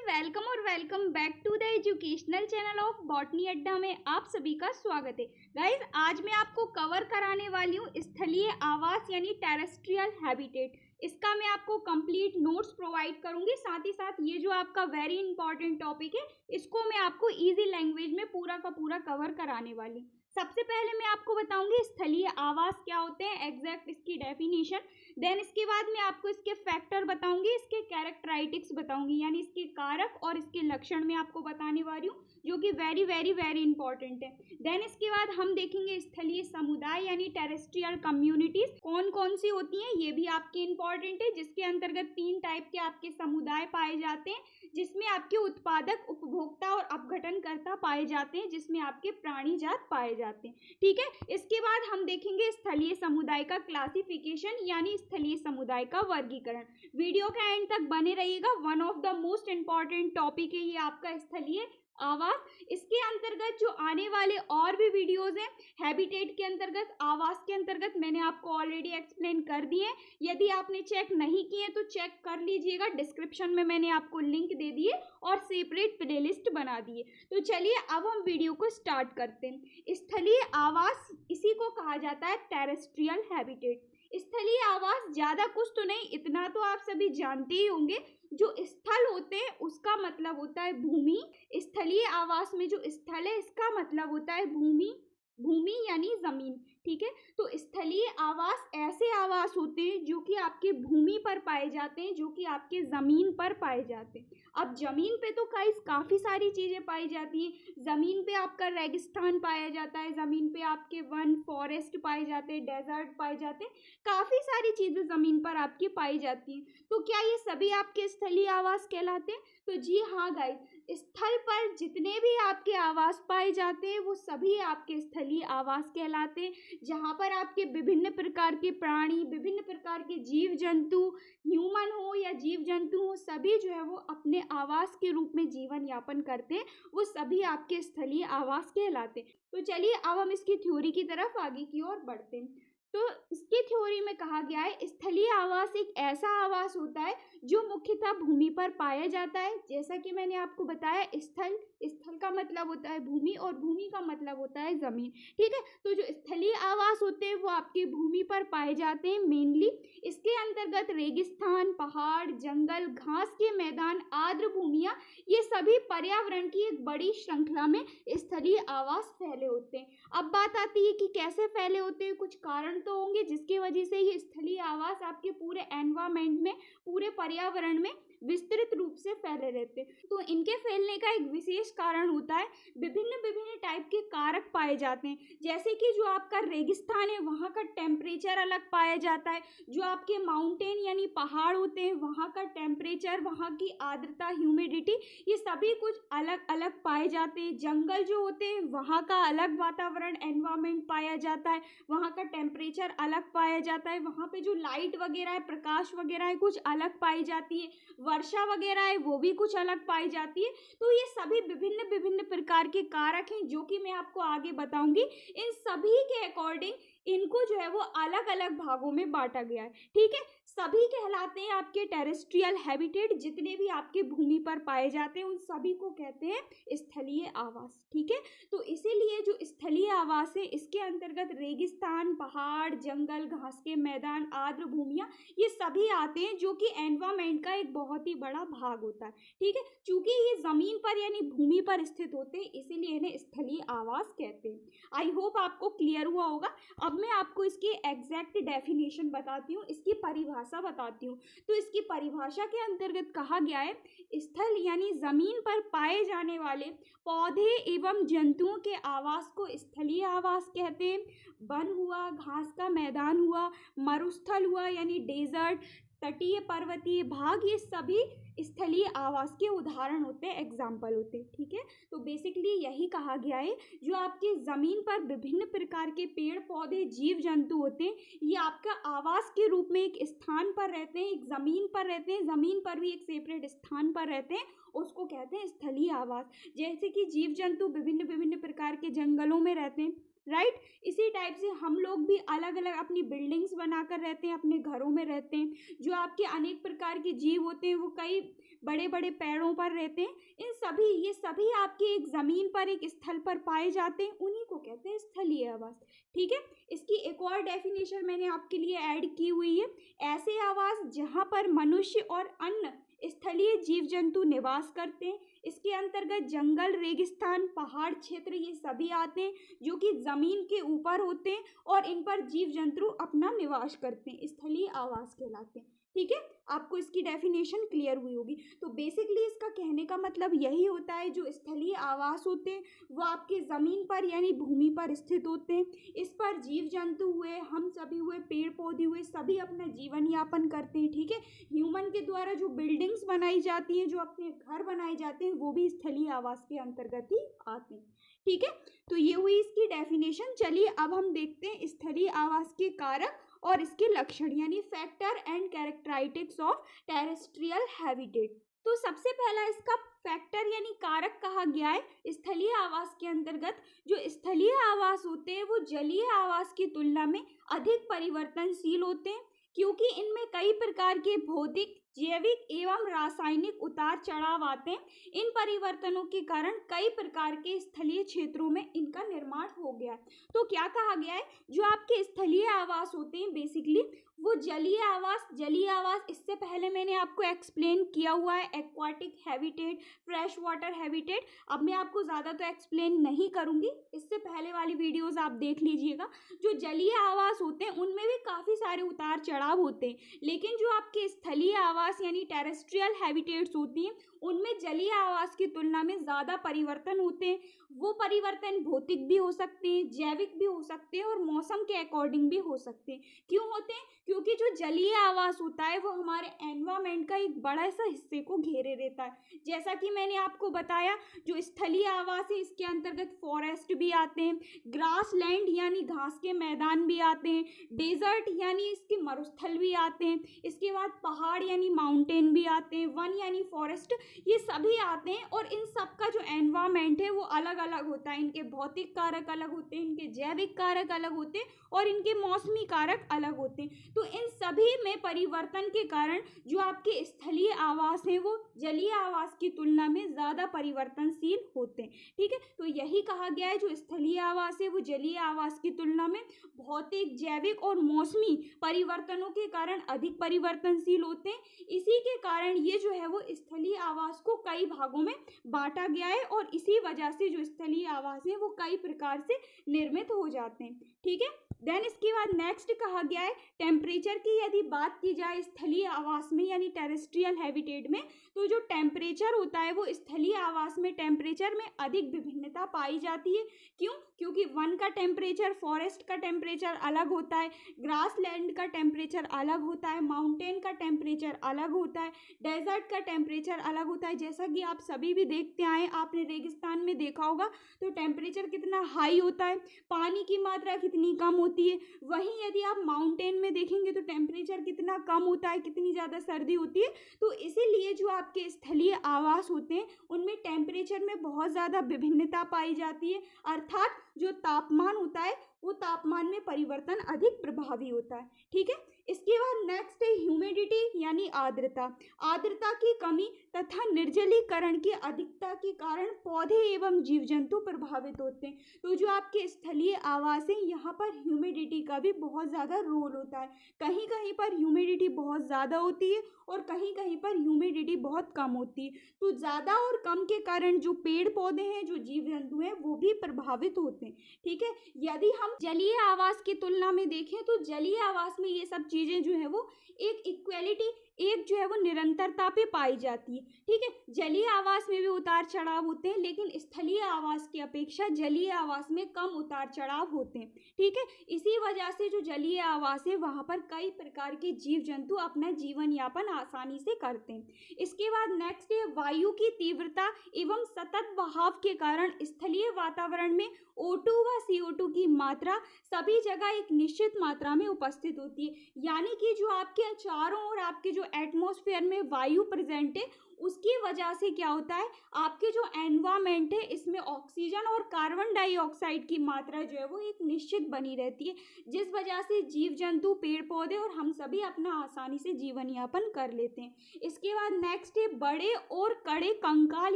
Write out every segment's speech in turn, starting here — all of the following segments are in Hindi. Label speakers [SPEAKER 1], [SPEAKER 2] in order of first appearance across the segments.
[SPEAKER 1] वेलकम और welcome back to the educational channel of botany Adda में आप सभी का स्वागत है। गाइज, आज मैं आपको कवर कराने वाली हूँ स्थलीय आवास यानी टेरेस्ट्रियल हैबिटेट। इसका मैं आपको कंप्लीट नोट्स प्रोवाइड करूंगी, साथ ही साथ ये जो आपका वेरी इंपॉर्टेंट टॉपिक है इसको मैं आपको इजी लैंग्वेज में पूरा का पूरा कवर कराने वाली। सबसे पहले मैं आपको बताऊंगी स्थलीय आवास क्या होते हैं, एग्जैक्ट इसकी डेफिनेशन। देन इसके बाद मैं आपको इसके फैक्टर बताऊंगी, इसके कैरेक्टराइटिक्स बताऊंगी, यानी इसके कारक और इसके लक्षण मैं आपको बताने वाली हूँ, जो कि वेरी वेरी वेरी इंपॉर्टेंट है। देन इसके बाद हम देखेंगे स्थलीय समुदाय यानी टेरेस्ट्रियल कम्युनिटीज कौन कौन सी होती हैं, ये भी आपके इंपॉर्टेंट है, जिसके अंतर्गत 3 टाइप के आपके समुदाय पाए जाते हैं, जिसमें आपके उत्पादक, उपभोक्ता और अपघटनकर्ता पाए जाते हैं, जिसमें आपके प्राणी जात पाए जाते हैं। ठीक है, इसके बाद हम देखेंगे स्थलीय समुदाय का क्लासिफिकेशन यानी स्थलीय समुदाय का वर्गीकरण। वीडियो का एंड तक बने रहिएगा, one of the most important topic है ये आपका स्थलीय आवास। इसके अंतर्गत जो आने वाले और भी वीडियोस हैं हैबिटेट के अंतर्गत, आवास के अंतर्गत, मैंने आपको ऑलरेडी एक्सप्लेन कर दिए। यदि आपने चेक नहीं किए तो चेक कर लीजिएगा, डिस्क्रिप्शन में मैंने आपको लिंक दे दिए और सेपरेट प्लेलिस्ट बना दिए। तो चलिए अब हम वीडियो को स्टार्ट करते हैं। स्थलीय आवास इसी को कहा जाता है टेरेस्ट्रियल हैबिटेट। स्थलीय आवास ज्यादा कुछ तो नहीं, इतना तो आप सभी जानते ही होंगे, जो स्थल होते हैं उसका मतलब होता है भूमि। स्थलीय आवास में जो स्थल है इसका मतलब होता है भूमि, भूमि यानी जमीन। ठीक है, तो स्थलीय आवास ऐसे आवास होते हैं जो कि आपके भूमि पर पाए जाते हैं, जो कि आपके जमीन पर पाए जाते हैं। अब जमीन पे तो काफी सारी चीजें पाई जाती हैं। जमीन पे आपका रेगिस्तान पाया जाता है, जमीन पे आपके वन फॉरेस्ट पाए जाते हैं, डेजर्ट पाए जाते हैं, काफी सारी चीजें जमीन पर आपकी पाई जाती हैं। तो क्या ये सभी आपके स्थलीय आवास कहलाते हैं? तो जी हाँ गाइस, स्थल पर जितने भी आपके आवास पाए जाते हैं वो सभी आपके स्थलीय आवास कहलाते हैं, जहाँ पर आपके विभिन्न प्रकार के प्राणी, विभिन्न प्रकार के जीव जंतु, ह्यूमन हो या जीव जंतु हो, सभी जो है वो अपने आवास के रूप में जीवन यापन करते हैं, वो सभी आपके स्थलीय आवास कहलाते हैं। तो चलिए अब हम इसकी थ्योरी की तरफ आगे की ओर बढ़ते हैं। तो इसकी थ्योरी में कहा गया है स्थलीय आवास एक ऐसा आवास होता है जो मुख्यतः भूमि पर पाया जाता है। जैसा कि मैंने आपको बताया, स्थल का मतलब होता है भूमि और भूमि का मतलब होता है जमीन। ठीक है, तो जो स्थलीय आवास होते हैं वो आपकी भूमि पर पाए जाते हैं मेनली। इसके अंतर्गत रेगिस्तान, पहाड़, जंगल, घास के मैदान, आर्द्र भूमियां, ये सभी पर्यावरण की एक बड़ी श्रृंखला में स्थलीय आवास फैले होते हैं। अब बात आती है कि कैसे फैले होते हैं। कुछ कारण तो होंगे जिसकी वजह से ये स्थलीय आवास आपके पूरे एनवायरमेंट में, पूरे पर्यावरण में विस्तृत रूप से फैले रहते हैं। तो इनके फैलने का एक विशेष कारण होता है, विभिन्न विभिन्न टाइप के कारक पाए जाते हैं। जैसे कि जो आपका रेगिस्तान है वहाँ का टेम्परेचर अलग पाया जाता है, जो आपके माउंटेन यानी पहाड़ होते हैं वहाँ का टेम्परेचर, वहाँ की आर्द्रता, ह्यूमिडिटी, ये सभी कुछ अलग अलग पाए जाते हैं। जंगल जो होते हैं वहाँ का अलग वातावरण, एनवायरमेंट पाया जाता है, वहाँ का टेम्परेचर अलग पाया जाता है, वहाँ पे जो लाइट वगैरह है, प्रकाश वगैरह है, कुछ अलग पाई जाती है, वर्षा वगैरह है वो भी कुछ अलग पाई जाती है। तो ये सभी विभिन्न विभिन्न प्रकार के कारक हैं जो कि मैं आपको आगे बताऊंगी। इन सभी के अकॉर्डिंग इनको जो है वो अलग अलग भागों में बांटा गया है। ठीक है, सभी कहलाते हैं आपके टेरेस्ट्रियल हैबिटेट। जितने भी आपके भूमि पर पाए जाते हैं उन सभी को कहते हैं स्थलीय आवास। ठीक है, तो इसीलिए जो स्थलीय आवास है इसके अंतर्गत रेगिस्तान, पहाड़, जंगल, घास के मैदान, आर्द्र भूमियां, ये सभी आते हैं, जो कि एनवायरमेंट का एक बहुत ही बड़ा भाग होता है। ठीक है, चूंकि ये जमीन पर यानी भूमि पर स्थित होते हैं इसीलिए इन्हें स्थलीय आवास कहते हैं। आई होप आपको क्लियर हुआ होगा। अब मैं आपको इसकी एग्जैक्ट डेफिनेशन बताती हूँ, इसकी परिभाषा बताती हूँ। तो इसकी परिभाषा के अंतर्गत कहा गया है स्थल यानी जमीन पर पाए जाने वाले पौधे एवं जंतुओं के आवास को स्थलीय आवास कहते हैं। वन हुआ, घास का मैदान हुआ, मरुस्थल हुआ यानी डेजर्ट, तटीय पर्वतीय भाग, ये सभी स्थलीय आवास के उदाहरण होते हैं, एग्जाम्पल होते हैं। ठीक है, तो बेसिकली यही कहा गया है, जो आपके जमीन पर विभिन्न प्रकार के पेड़ पौधे, जीव जंतु होते हैं, ये आपका आवास के रूप में एक स्थान पर रहते हैं, एक जमीन पर रहते हैं, जमीन पर भी एक सेपरेट स्थान पर रहते हैं, उसको कहते हैं स्थलीय आवास। जैसे कि जीव जंतु विभिन्न विभिन्न प्रकार के जंगलों में रहते हैं, राइट। इसी टाइप से हम लोग भी अलग अलग अपनी बिल्डिंग्स बनाकर रहते हैं, अपने घरों में रहते हैं। जो आपके अनेक प्रकार के जीव होते हैं वो कई बड़े बड़े पेड़ों पर रहते हैं, ये सभी आपके एक ज़मीन पर, एक स्थल पर पाए जाते हैं, उन्हीं को कहते हैं स्थलीय आवास। ठीक है, इसकी एक और डेफिनेशन मैंने आपके लिए ऐड की हुई है। ऐसे आवास जहाँ पर मनुष्य और अन्य स्थलीय जीव जंतु निवास करते हैं। इसके अंतर्गत जंगल, रेगिस्तान, पहाड़ क्षेत्र ये सभी आते हैं जो कि ज़मीन के ऊपर होते हैं और इन पर जीव जंतु अपना निवास करते हैं, स्थलीय आवास कहलाते हैं। ठीक है, आपको इसकी डेफिनेशन क्लियर हुई होगी। तो बेसिकली इसका कहने का मतलब यही होता है, जो स्थलीय आवास होते हैं वो आपके ज़मीन पर यानी भूमि पर स्थित होते हैं। इस पर जीव जंतु हुए, हम सभी हुए, पेड़ पौधे हुए, सभी अपना जीवन यापन करते हैं। ठीक है, ह्यूमन के द्वारा जो बिल्डिंग्स बनाई जाती हैं, जो अपने घर बनाए जाते हैं, वो भी स्थलीय आवास के अंतर्गत ही आते हैं। ठीक है, तो ये हुई इसकी डेफिनेशन। चलिए अब हम देखते हैं स्थलीय आवास के कारक और इसके लक्षण यानी factor and characteristics of terrestrial habitat. तो सबसे पहला इसका फैक्टर यानी कारक कहा गया है स्थलीय आवास के अंतर्गत। जो स्थलीय आवास होते हैं वो जलीय आवास की तुलना में अधिक परिवर्तनशील होते हैं, क्योंकि इनमें कई प्रकार के भौतिक, जैविक एवं रासायनिक उतार चढ़ाव आते हैं। इन परिवर्तनों के कारण कई प्रकार के स्थलीय क्षेत्रों में इनका निर्माण हो गया है। तो क्या कहा गया है, जो आपके स्थलीय आवास होते हैं बेसिकली वो जलीय आवास इससे पहले मैंने आपको एक्सप्लेन किया हुआ है, aquatic habitat, fresh water habitat. अब मैं आपको ज़्यादा तो एक्सप्लेन नहीं करूँगी, इससे पहले वाली वीडियोस आप देख लीजिएगा। जो जलीय आवास होते हैं उनमें भी काफ़ी सारे उतार चढ़ाव होते हैं, लेकिन जो आपके स्थलीय आवास यानी टेरेस्ट्रियल हैबिटेट्स होती हैं उनमें जलीय आवास की तुलना में ज़्यादा परिवर्तन होते हैं। वो परिवर्तन भौतिक भी हो सकते हैं, जैविक भी हो सकते हैं और मौसम के अकॉर्डिंग भी हो सकते हैं। क्यों होते हैं, क्योंकि जो जलीय आवास होता है वो हमारे एनवायरमेंट का एक बड़ा सा हिस्से को घेरे रहता है। जैसा कि मैंने आपको बताया, जो स्थलीय आवास है इसके अंतर्गत फॉरेस्ट भी आते हैं, ग्रास लैंड यानी घास के मैदान भी आते हैं, डेजर्ट यानी इसके मरुस्थल भी आते हैं, इसके बाद पहाड़ यानी माउंटेन भी आते हैं, वन यानी फॉरेस्ट, ये सभी आते हैं। और इन सब का जो एनवायरमेंट है वो अलग अलग होता है, इनके भौतिक कारक अलग होते हैं, इनके जैविक कारक अलग होते हैं और इनके मौसमी कारक अलग होते हैं। तो इन सभी में परिवर्तन के कारण जो आपके स्थलीय आवास हैं वो जलीय आवास की तुलना में ज़्यादा परिवर्तनशील होते हैं। ठीक है, तो यही कहा गया है, जो स्थलीय आवास है वो जलीय आवास की तुलना में भौतिक, जैविक और मौसमी परिवर्तनों के कारण अधिक परिवर्तनशील होते हैं। इसी के कारण ये जो है वो स्थलीय आवास को कई भागों में बांटा गया है और इसी वजह से जो स्थलीय आवास है वो कई प्रकार से निर्मित हो जाते हैं। ठीक है, देन इसके बाद नेक्स्ट कहा गया है टेम्परेचर की। यदि बात की जाए स्थलीय आवास में यानी टेरेस्ट्रियल हैबिटेट में, तो जो टेम्परेचर होता है वो स्थलीय आवास में टेम्परेचर में अधिक विभिन्नता पाई जाती है। क्यों, क्योंकि वन का टेम्परेचर, फॉरेस्ट का टेम्परेचर अलग होता है, ग्रास लैंड का टेम्परेचर अलग होता है, माउंटेन का टेम्परेचर अलग होता है, डेजर्ट का टेम्परेचर अलग होता है। जैसा कि आप सभी भी देखते आए, आपने रेगिस्तान में देखा होगा तो टेम्परेचर कितना हाई होता है, पानी की मात्रा कितनी कम होती है। वहीं यदि आप माउंटेन में देखेंगे तो टेम्परेचर कितना कम होता है, कितनी ज़्यादा सर्दी होती है। तो इसीलिए जो आपके स्थलीय आवास होते हैं उनमें टेम्परेचर में बहुत ज़्यादा विभिन्नता पाई जाती है, अर्थात जो तापमान होता है वो तापमान में परिवर्तन अधिक प्रभावी होता है। ठीक है, इसके बाद नेक्स्ट है ह्यूमिडिटी यानी आर्द्रता। आर्द्रता की कमी तथा निर्जलीकरण की अधिकता के कारण पौधे एवं जीव जंतु प्रभावित होते हैं। तो जो आपके स्थलीय आवास है यहाँ पर ह्यूमिडिटी का भी बहुत ज़्यादा रोल होता है। कहीं कहीं पर ह्यूमिडिटी बहुत ज़्यादा होती है और कहीं कहीं पर ह्यूमिडिटी बहुत कम होती है। तो ज़्यादा और कम के कारण जो पेड़ पौधे हैं, जो जीव जंतु हैं, वो भी प्रभावित होते हैं। ठीक है, यदि हम जलीय आवास की तुलना में देखें तो जलीय आवास में ये सब चीज़ें जो है वो एक इक्वेलिटी, एक जो है वो निरंतरता पे पाई जाती है। ठीक है, जलीय आवास में भी उतार चढ़ाव होते हैं, लेकिन स्थलीय आवास की अपेक्षा जलीय आवास में कम उतार चढ़ाव होते हैं। ठीक है, इसी वजह से जो जलीय आवास है वहाँ पर कई प्रकार के जीव जंतु अपना जीवन यापन आसानी से करते हैं। इसके बाद नेक्स्ट है वायु की तीव्रता एवं सतत बहाव के कारण स्थलीय वातावरण में O2 व CO2 की मात्रा सभी जगह एक निश्चित मात्रा में उपस्थित होती है। यानी कि जो आपके चारों ओर आपके जो एटमॉस्फेयर में वायु प्रेजेंट है उसकी वजह से क्या होता है, आपके जो एनवायरमेंट है इसमें ऑक्सीजन और कार्बन डाइऑक्साइड की मात्रा जो है वो एक निश्चित बनी रहती है, जिस वजह से जीव जंतु, पेड़ पौधे और हम सभी अपना आसानी से जीवन यापन कर लेते हैं। इसके बाद नेक्स्ट है बड़े और कड़े कंकाल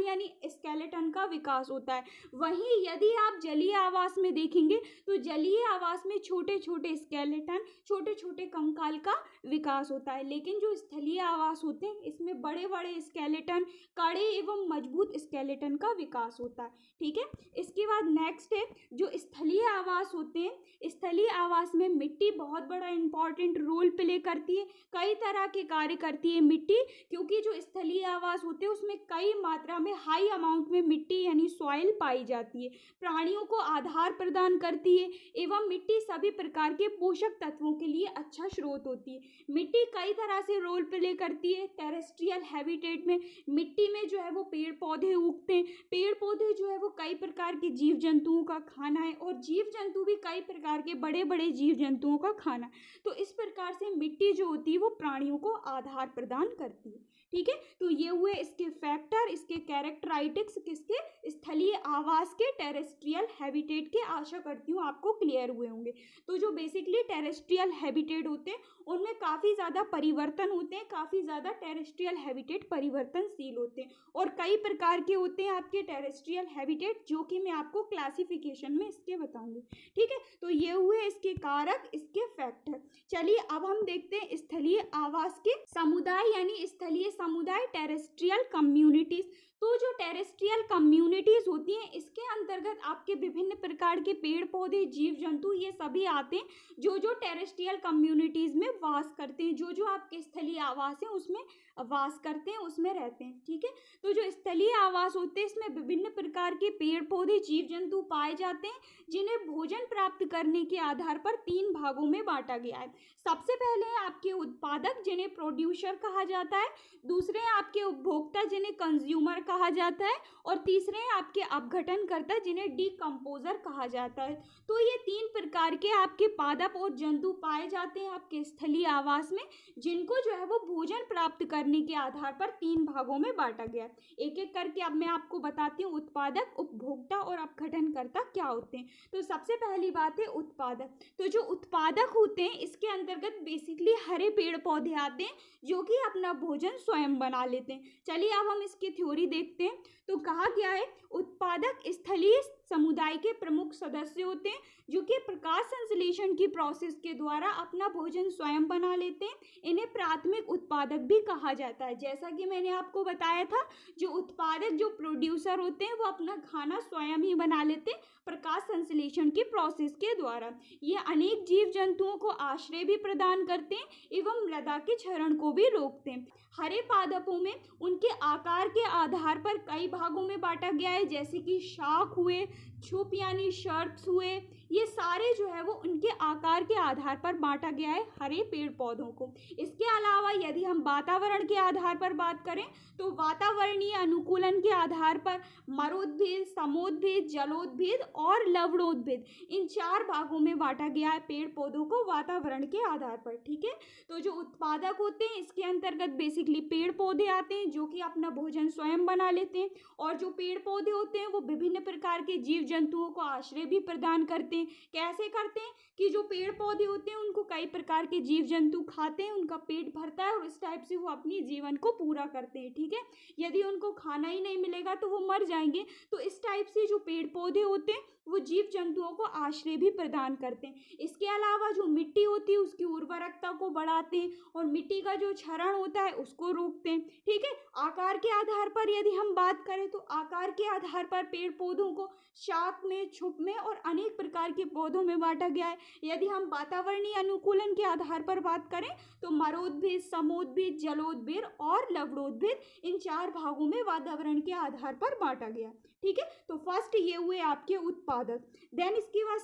[SPEAKER 1] यानी स्केलेटन का विकास होता है। वहीं यदि आप जलीय आवास में देखेंगे तो जलीय आवास में छोटे छोटे स्केलेटन, छोटे छोटे कंकाल का विकास होता है, लेकिन जो स्थलीय आवास होते हैं इसमें बड़े बड़े स्केलेटन, कड़े एवं मजबूत स्केलेटन का विकास होता है। ठीक है, इसके बाद नेक्स्ट है जो स्थलीय आवास होते हैं, स्थलीय आवास में मिट्टी बहुत बड़ा इंपॉर्टेंट रोल प्ले करती है, कई तरह के कार्य करती है मिट्टी, क्योंकि जो स्थलीय आवास होते हैं उसमें कई मात्रा में हाई अमाउंट में मिट्टी यानी सॉइल पाई जाती है, प्राणियों को आधार प्रदान करती है एवं मिट्टी सभी प्रकार के पोषक तत्वों के लिए अच्छा स्रोत होती है। मिट्टी कई तरह से रोल प्ले करती है। टेरेस्ट्रियल हैबिटेट में मिट्टी में जो है वो पेड़ पौधे उगते हैं, पेड़ पौधे जो है वो कई प्रकार के जीव जंतुओं का खाना है और जीव जंतु भी कई प्रकार के बड़े बड़े जीव जंतुओं का खाना। तो इस प्रकार से मिट्टी जो होती है वो प्राणियों को आधार प्रदान करती है। ठीक है, तो ये हुए इसके फैक्टर, इसके कैरेक्टराइटिक्स किसके, स्थलीय आवास के, टेरेस्ट्रियल हैबिटेट के। आशा करती हूँ आपको क्लियर हुए होंगे। तो जो बेसिकली टेरेस्ट्रियल हैबिटेट होते हैं उनमें काफ़ी ज़्यादा परिवर्तन होते हैं, काफ़ी ज़्यादा टेरेस्ट्रियल हैबिटेट परिवर्तनशील होते हैं और कई प्रकार के होते हैं आपके टेरेस्ट्रियल हैबिटेट, जो कि मैं आपको क्लासिफिकेशन में इसके बताऊंगी। ठीक है, तो ये हुए इसके कारक, इसके फैक्टर। चलिए अब हम देखते हैं स्थलीय आवास के समुदाय यानी स्थलीय समुदाय, टेरेस्ट्रियल कम्युनिटीज। तो जो टेरेस्ट्रियल कम्युनिटीज होती हैं इसके अंतर्गत आपके विभिन्न प्रकार के पेड़ पौधे, जीव जंतु ये सभी आते हैं जो जो टेरेस्ट्रियल कम्युनिटीज में वास करते हैं, जो जो आपके स्थलीय आवास हैं उसमें वास करते हैं, उसमें रहते हैं। ठीक है, तो जो स्थलीय आवास होते हैं इसमें विभिन्न प्रकार के पेड़ पौधे, जीव जंतु पाए जाते हैं, जिन्हें भोजन प्राप्त करने के आधार पर 3 भागों में बांटा गया है। सबसे पहले है आपके उत्पादक, जिन्हें प्रोड्यूसर कहा जाता है, दूसरे हैं आपके उपभोक्ता, जिन्हें कंज्यूमर कहा जाता है, और तीसरे हैं आपके अपघटनकर्ता, जिन्हें डिकम्पोजर कहा जाता है। तो ये 3 प्रकार के आपके पादप और जंतु पाए जाते हैं आपके स्थलीय आवास में, जिनको जो है वो भोजन प्राप्त करने के आधार पर 3 भागों में बांटा गया है। एक एक करके अब मैं आपको बताती हूँ उत्पादक, उपभोक्ता और अपघटनकर्ता क्या होते हैं। तो सबसे पहली बात है उत्पादक। तो जो उत्पादक होते हैं इसके अंतर्गत बेसिकली हरे पेड़ पौधे आते हैं जो कि अपना भोजन स्वयं बना लेते हैं। चलिए अब हम इसकी थ्योरी देखते हैं। तो कहा गया है उत्पादक स्थलीय समुदाय के प्रमुख सदस्य होते हैं जो कि प्रकाश संश्लेषण की प्रोसेस के द्वारा अपना भोजन स्वयं बना लेते हैं। इन्हें प्राथमिक उत्पादक भी कहा जाता है। जैसा कि मैंने आपको बताया था, जो उत्पादक, जो प्रोड्यूसर होते हैं वो अपना खाना स्वयं ही बना लेते हैं प्रकाश संश्लेषण की प्रोसेस के द्वारा। ये अनेक जीव जंतुओं को आश्रय भी प्रदान करते हैं एवं मृदा के क्षरण को भी रोकते हैं। हरे पादपों में उनके आकार के आधार पर कई भागों में बांटा गया है, जैसे कि शाख हुए, छुप यानी शर्ट्स हुए, ये सारे जो है वो उनके आकार के आधार पर बांटा गया है हरे पेड़ पौधों को। इसके अलावा यदि हम वातावरण के आधार पर बात करें तो वातावरणीय अनुकूलन के आधार पर मरोद्भिद, समोद्भिद, जलोद्भिद और लवणोद्भिद, इन 4 भागों में बांटा गया है पेड़ पौधों को वातावरण के आधार पर। ठीक है, तो जो उत्पादक होते हैं इसके अंतर्गत बेसिकली पेड़ पौधे आते हैं जो कि अपना भोजन स्वयं बना लेते हैं, और जो पेड़ पौधे होते हैं वो विभिन्न प्रकार के जीव जंतुओं को आश्रय भी प्रदान करते हैं। कैसे करते हैं कि जो पेड़ पौधे होते हैं उनको कई प्रकार के जीव जंतु खाते हैं, उनका पेट भरता है और इस टाइप से वो अपनी जीवन को पूरा करते हैं। ठीक है, यदि उनको खाना ही नहीं मिलेगा तो वो मर जाएंगे। तो इस टाइप से जो पेड़ पौधे होते हैं वो जीव जंतुओं को आश्रय भी प्रदान करते हैं। इसके अलावा जो मिट्टी होती है उसकी उर्वरकता को बढ़ाते हैं और मिट्टी का जो क्षरण होता है उसको रोकते हैं। ठीक है, आकार के आधार पर यदि हम बात करें तो आकार के आधार पर पेड़ पौधों को शाख में, छुप में और अनेक प्रकार के पौधों में बांटा गया है। यदि हम वातावरणीय अनुकूलन के आधार पर बात करें तो मरोद्भिद, समोद्भिद, जलोद्भिद और लवणोद्भिद, इन 4 भागों में वातावरण के आधार पर बांटा गया। ठीक है, तो फर्स्ट ये हुए आपके उत्पादक। देन इसके बाद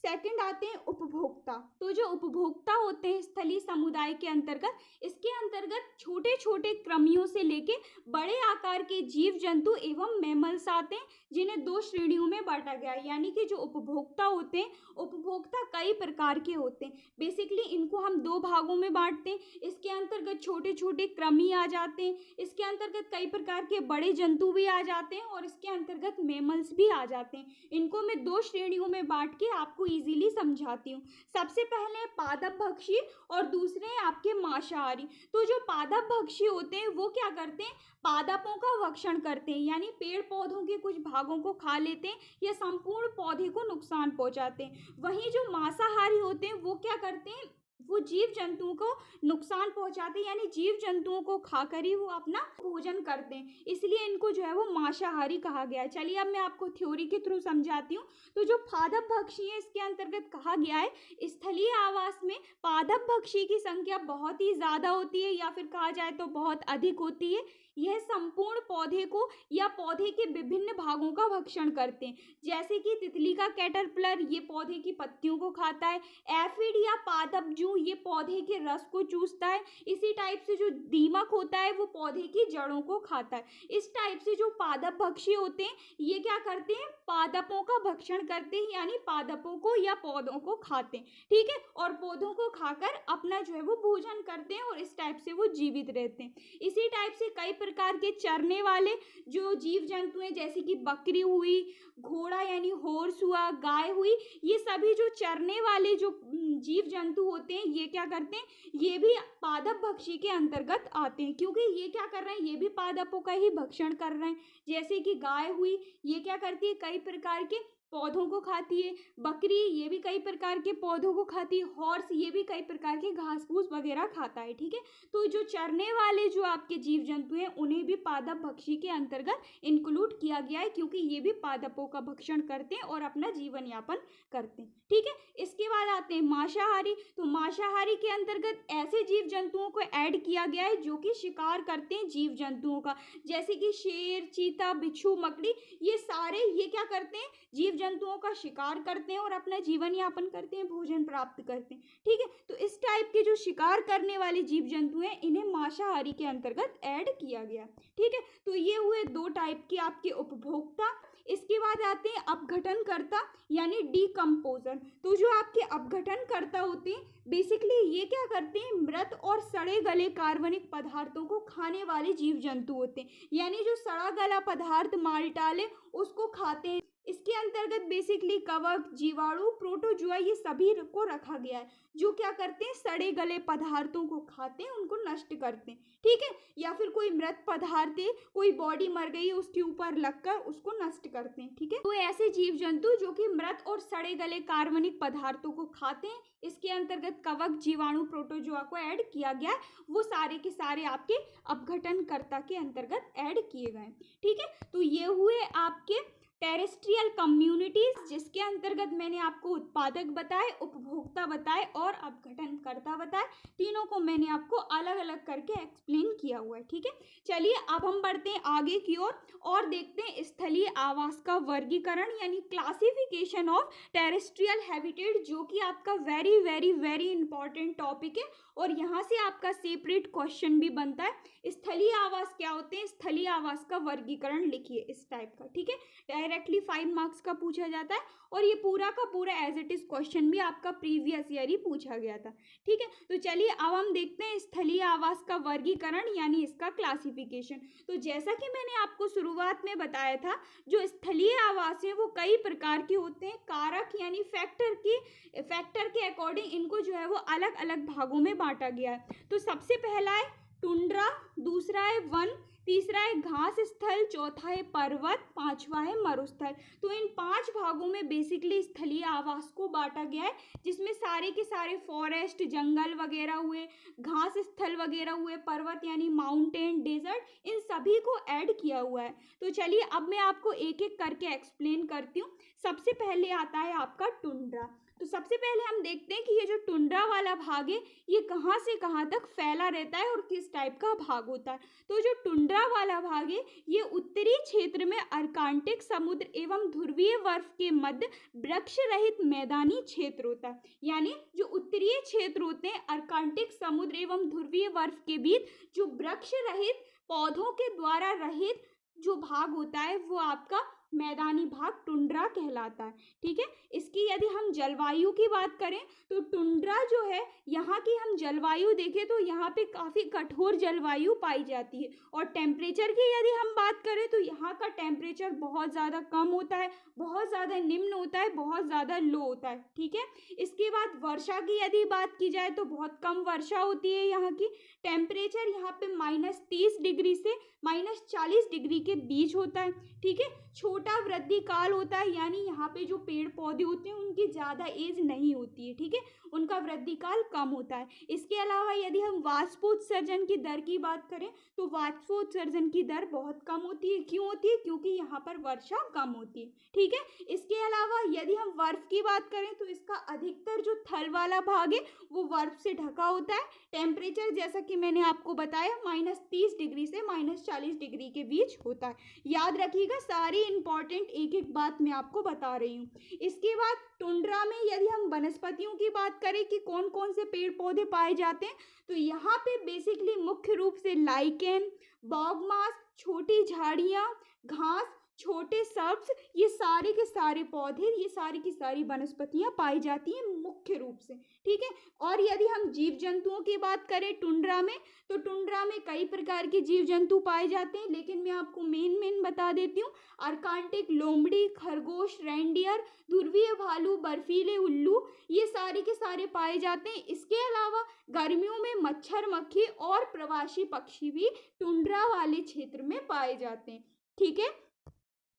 [SPEAKER 1] सेकंड आते हैं उपभोक्ता। तो जो उपभोक्ता होते हैं स्थलीय समुदाय के अंतर्गत, इसके अंतर्गत छोटे छोटे कृमियों से लेके बड़े आकार के जीव जंतु एवं मैमल्स आते हैं, जिन्हें दो श्रेणियों में बांटा गया है। यानी कि जो उपभोक्ता होते हैं, उपभोक्ता कई प्रकार के होते हैं। बेसिकली इनको हम दो भागों में बांटते हैं। इसके अंतर्गत छोटे छोटे कृमि आ जाते हैं, इसके अंतर्गत कई प्रकार के बड़े जंतु भी आ जाते हैं, और इसके अंतर्गत मैमल्स भी आ जाते हैं। इनको मैं दो श्रेणियों में बांट के आपको इजीली समझाती हूँ। सबसे पहले पादप भक्षी और दूसरे हैं आपके मांसाहारी। तो जो पादप भक्षी होते हैं वो क्या करते हैं, पादपों का भक्षण करते हैं, यानी पेड़ पौधों के कुछ भागों को खा लेते हैं या संपूर्ण पौधे को नुकसान पहुंचाते हैं। वहीं जो मांसाहारी होते हैं वो क्या करते हैं, वो जीव जंतुओं को नुकसान पहुंचाते हैं, यानी जीव जंतुओं को खाकर ही वो अपना भोजन करते हैं, इसलिए इनको जो है वो मांसाहारी कहा गया है। चलिए अब मैं आपको थ्योरी के थ्रू समझाती हूँ। तो जो पादप भक्षी है, इसके अंतर्गत कहा गया है स्थलीय आवास में पादप भक्षी की संख्या बहुत ही ज्यादा होती है, या फिर कहा जाए तो बहुत अधिक होती है। यह संपूर्ण पौधे को या पौधे के विभिन्न भागों का भक्षण करते हैं, जैसे कि तितली का कैटरपिलर ये पौधे की पत्तियों को खाता है, एफिड या पादप जू ये पौधे के रस को चूसता है। इसी टाइप से जो दीमक होता है वो पौधे की जड़ों को खाता है। इस टाइप से जो पादप भक्षी होते हैं ये क्या करते हैं, पादपों का भक्षण करते हैं, यानी पादपों को या पौधों को खाते हैं, ठीक है, और पौधों को खाकर अपना जो है वो भोजन करते हैं, और इस टाइप से वो जीवित रहते हैं। इसी टाइप से कई प्रकार के चरने वाले जो जीव जंतु हैं, जैसे कि बकरी हुई, घोड़ा यानी हॉर्स हुआ, गाय हुई, ये सभी जो चरने वाले जो जीव जंतु होते हैं ये क्या करते हैं, ये भी पादप भक्षी के अंतर्गत आते हैं, क्योंकि ये क्या कर रहे हैं, ये भी पादपों का ही भक्षण कर रहे हैं। जैसे कि गाय हुई, ये क्या करती है, कई प्रकार के पौधों को खाती है, बकरी ये भी कई प्रकार के पौधों को खाती है, हॉर्स ये भी कई प्रकार के घास फूस वगैरह खाता है, ठीक है। तो जो चरने वाले जो आपके जीव जंतु हैं उन्हें भी पादप भक्षी के अंतर्गत इंक्लूड किया गया है, क्योंकि ये भी पादपों का भक्षण करते हैं और अपना जीवन यापन करते हैं, ठीक है। इसके बाद आते हैं मांसाहारी। तो मांसाहारी के अंतर्गत ऐसे जीव जंतुओं को ऐड किया गया है जो कि शिकार करते हैं जीव जंतुओं का, जैसे कि शेर, चीता, बिच्छू, मकड़ी, ये सारे ये क्या करते हैं, जीव जंतुओं का शिकार करते हैं और अपना जीवन यापन करते हैं, भोजन प्राप्त करते हैं, ठीक है। तो इस टाइप के जो शिकार करने वाले जीव जंतु हैं इन्हें मांसाहारी के अंतर्गत ऐड किया गया, ठीक है। तो ये हुए दो टाइप के आपके उपभोक्ता। इसके बाद आते हैं अपघटनकर्ता यानी डीकम्पोजर। तो जो आपके अपघटनकर्ता होते हैं बेसिकली ये क्या करते हैं, मृत और सड़े गले कार्बनिक पदार्थों को खाने वाले जीव जंतु होते हैं, यानी जो सड़ा गला पदार्थ माल डाले उसको खाते हैं। इसके अंतर्गत बेसिकली कवक, जीवाणु, प्रोटोजुआ ये सभी को रखा गया है, जो क्या करते हैं, सड़े गले पदार्थों को खाते हैं, उनको नष्ट करते हैं, ठीक है। या फिर कोई मृत पदार्थ है, कोई बॉडी मर गई है उसके ऊपर लगकर उसको नष्ट करते हैं, ठीक है। तो ऐसे जीव जंतु जो कि मृत और सड़े गले कार्बनिक पदार्थों को खाते हैं, इसके अंतर्गत कवक, जीवाणु, प्रोटोजुआ को ऐड किया गया है, वो सारे के सारे आपके अपघटनकर्ता के अंतर्गत ऐड किए गए, ठीक है। तो ये हुए आपके टेरेस्ट्रियल कम्युनिटीज, जिसके अंतर्गत मैंने आपको उत्पादक बताए, उपभोक्ता बताए और अपघटनकर्ता बताए, तीनों को मैंने आपको अलग अलग करके एक्सप्लेन किया हुआ है, ठीक है। चलिए अब हम बढ़ते हैं आगे की ओर और देखते हैं स्थलीय आवास का वर्गीकरण यानी क्लासिफिकेशन ऑफ टेरेस्ट्रियल हैबिटेट, जो कि आपका very very very important topic है और यहाँ से आपका सेपरेट क्वेश्चन भी बनता है। स्थलीय आवास क्या होते हैं, स्थलीय आवास का वर्गीकरण लिखिए इस टाइप का, ठीक है। डायरेक्टली 5 मार्क्स का पूछा जाता है और ये पूरा का पूरा एज इट इज क्वेश्चन भी आपका प्रीवियस ईयर ही पूछा गया था, ठीक है। तो चलिए अब हम देखते हैं स्थलीय आवास का वर्गीकरण यानी इसका क्लासिफिकेशन। तो जैसा कि मैंने आपको शुरुआत में बताया था, जो स्थलीय आवास है वो कई प्रकार के होते हैं, कारक यानी फैक्टर के अकॉर्डिंग इनको जो है वो अलग अलग भागों में बांटा गया है। तो सबसे पहला है टुंड्रा, दूसरा है वन, तीसरा है घास स्थल, चौथा है पर्वत, पांचवा है मरुस्थल। तो इन 5 भागों में बेसिकली स्थलीय आवास को बांटा गया है, जिसमें सारे के सारे फॉरेस्ट, जंगल वगैरह हुए, घास स्थल वगैरह हुए, पर्वत यानी माउंटेन, डेजर्ट, इन सभी को ऐड किया हुआ है। तो चलिए अब मैं आपको एक एक करके एक्सप्लेन करती हूँ। सबसे पहले आता है आपका टुंड्रा। तो सबसे पहले हम देखते हैं कि ये जो टुंड्रा वाला भाग है ये कहाँ से कहाँ तक फैला रहता है और किस टाइप का भाग होता है। तो जो टुंड्रा वाला भाग है ये उत्तरी क्षेत्र में अर्कांटिक समुद्र एवं ध्रुवीय बर्फ के मध्य वृक्ष रहित मैदानी क्षेत्र होता है। यानी जो उत्तरीय क्षेत्र होते हैं अर्कांटिक समुद्र एवं ध्रुवीय बर्फ के बीच जो वृक्ष रहित पौधों के द्वारा रहित जो भाग होता है वो आपका मैदानी भाग टुंड्रा कहलाता है। ठीक है, इसकी यदि हम जलवायु की बात करें तो टुंड्रा जो है यहाँ की हम जलवायु देखें तो यहाँ पे काफ़ी कठोर जलवायु पाई जाती है। और टेम्परेचर की यदि हम बात करें तो यहाँ का टेम्परेचर बहुत ज़्यादा कम होता है, बहुत ज़्यादा निम्न होता है, बहुत ज़्यादा लो होता है। ठीक है, इसके बाद वर्षा की यदि बात की जाए तो बहुत कम वर्षा होती है। यहाँ की टेम्परेचर यहाँ पे -30 डिग्री से -40 डिग्री के बीच होता है। ठीक है, छोटा वृद्धि काल होता है, यानी यहाँ पे जो पेड़ पौधे होते हैं उनकी ज़्यादा एज नहीं होती है। ठीक है, उनका वृद्धि काल कम होता है। इसके अलावा यदि हम वाष्पोत्सर्जन की दर की बात करें तो वाष्पोत्सर्जन की दर बहुत कम होती है। क्यों होती है? क्योंकि यहाँ पर वर्षा कम होती है। ठीक है, इसके अलावा यदि हम बर्फ की बात करें तो इसका अधिकतर जो थल वाला भाग है वो बर्फ से ढका होता है। टेम्परेचर जैसा कि मैंने आपको बताया -30 डिग्री से -40 डिग्री के बीच होता है। याद रखिएगा, सारी इंपॉर्टेंट एक एक बात मैं आपको बता रही हूँ। इसके बाद टुंड्रा में यदि हम वनस्पतियों की बात करें कि कौन कौन से पेड़ पौधे पाए जाते हैं तो यहाँ पे बेसिकली मुख्य रूप से लाइकेन, बॉगमास, छोटी झाड़ियाँ, घास, छोटे सब्ज, ये सारे के सारे पौधे, ये सारी की सारी वनस्पतियाँ पाई जाती हैं मुख्य रूप से। ठीक है, और यदि हम जीव जंतुओं की बात करें टुंड्रा में तो टुंड्रा में कई प्रकार के जीव जंतु पाए जाते हैं, लेकिन मैं आपको मेन बता देती हूँ। अर्कांटिक लोमड़ी, खरगोश, रेंडियर, ध्रुवीय भालू, बर्फीले उल्लू, ये सारे के सारे पाए जाते हैं। इसके अलावा गर्मियों में मच्छर, मक्खी और प्रवासी पक्षी भी टुंड्रा वाले क्षेत्र में पाए जाते हैं। ठीक है,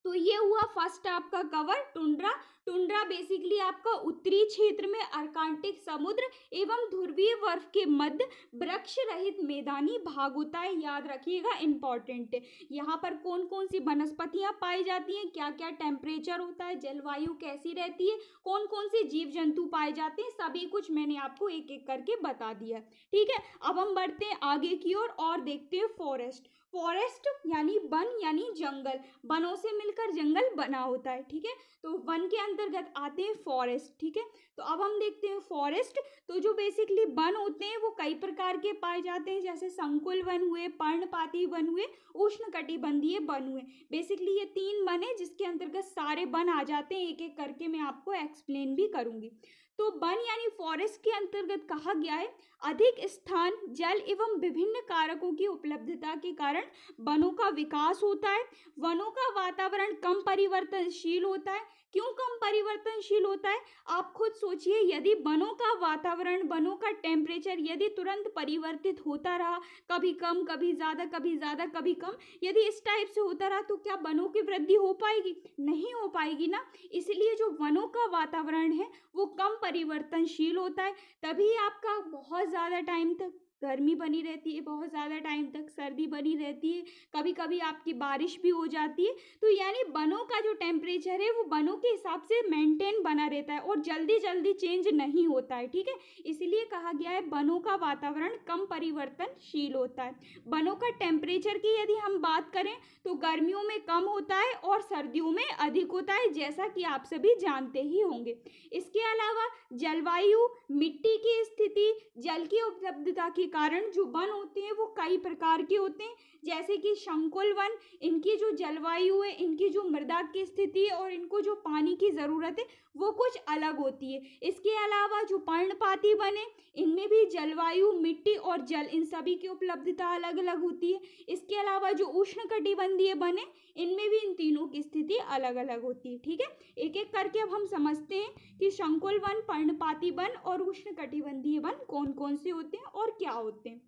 [SPEAKER 1] तो ये हुआ फर्स्ट आपका कवर टुंड्रा। टुंड्रा बेसिकली आपका उत्तरी क्षेत्र में अर्कांटिक समुद्र एवं ध्रुवीय बर्फ के मध्य वृक्ष रहित मैदानी भाग होता है। याद रखिएगा, इंपॉर्टेंट है। यहाँ पर कौन कौन सी वनस्पतियाँ पाई जाती हैं, क्या क्या टेम्परेचर होता है, जलवायु कैसी रहती है, कौन कौन से जीव जंतु पाए जाते हैं, सभी कुछ मैंने आपको एक एक करके बता दिया। ठीक है, अब हम बढ़ते हैं आगे की ओर और देखते हैं फॉरेस्ट। फॉरेस्ट यानी वन यानी जंगल, वनों से मिलकर जंगल बना होता है। ठीक है, तो वन के अंतर्गत आते हैं फॉरेस्ट। ठीक है, तो अब हम देखते हैं फॉरेस्ट। तो जो बेसिकली वन होते हैं वो कई प्रकार के पाए जाते हैं, जैसे संकुल वन हुए, पर्णपाती वन हुए, उष्णकटिबंधीय वन हुए। बेसिकली ये 3 वन है जिसके अंतर्गत सारे वन आ जाते हैं। एक एक करके मैं आपको एक्सप्लेन भी करूंगी। तो वन यानी फॉरेस्ट के अंतर्गत कहा गया है अधिक स्थान, जल एवं विभिन्न कारकों की उपलब्धता के कारण वनों का विकास होता है। वनों का वातावरण कम परिवर्तनशील होता है। क्यों कम परिवर्तनशील होता है? आप खुद सोचिए, यदि वनों का वातावरण, वनों का टेम्परेचर यदि तुरंत परिवर्तित होता रहा, कभी कम, कभी ज़्यादा, कभी ज़्यादा, कभी कम, यदि इस टाइप से होता रहा तो क्या वनों की वृद्धि हो पाएगी? नहीं हो पाएगी ना। इसलिए जो वनों का वातावरण है वो कम परिवर्तनशील होता है, तभी आपका बहुत ज़्यादा टाइम तक गर्मी बनी रहती है, बहुत ज़्यादा टाइम तक सर्दी बनी रहती है, कभी कभी आपकी बारिश भी हो जाती है। तो यानी वनों का जो टेम्परेचर है वो वनों के हिसाब से मेंटेन बना रहता है और जल्दी जल्दी चेंज नहीं होता है। ठीक है, इसलिए कहा गया है वनों का वातावरण कम परिवर्तनशील होता है। वनों का टेम्परेचर की यदि हम बात करें तो गर्मियों में कम होता है और सर्दियों में अधिक होता है, जैसा कि आप सभी जानते ही होंगे। इसके अलावा जलवायु, मिट्टी की स्थिति, जल की उपलब्धता के कारण जो वन होते हैं वो कई प्रकार के होते हैं, जैसे कि शंकुल वन, इनकी जो जलवायु है, इनकी जो मृदा की स्थिति है और इनको जो पानी की ज़रूरत है वो कुछ अलग होती है। इसके अलावा जो पर्णपाती वन है इनमें भी जलवायु, मिट्टी और जल, इन सभी की उपलब्धता अलग अलग होती है। इसके अलावा जो उष्णकटिबंधीय वन है इनमें भी इन तीनों की स्थिति अलग अलग होती है। ठीक है, एक एक करके अब हम समझते हैं कि शंकुल वन, पर्णपाती वन और उष्णकटिबंधीय वन कौन कौन से होते हैं और क्या होते हैं।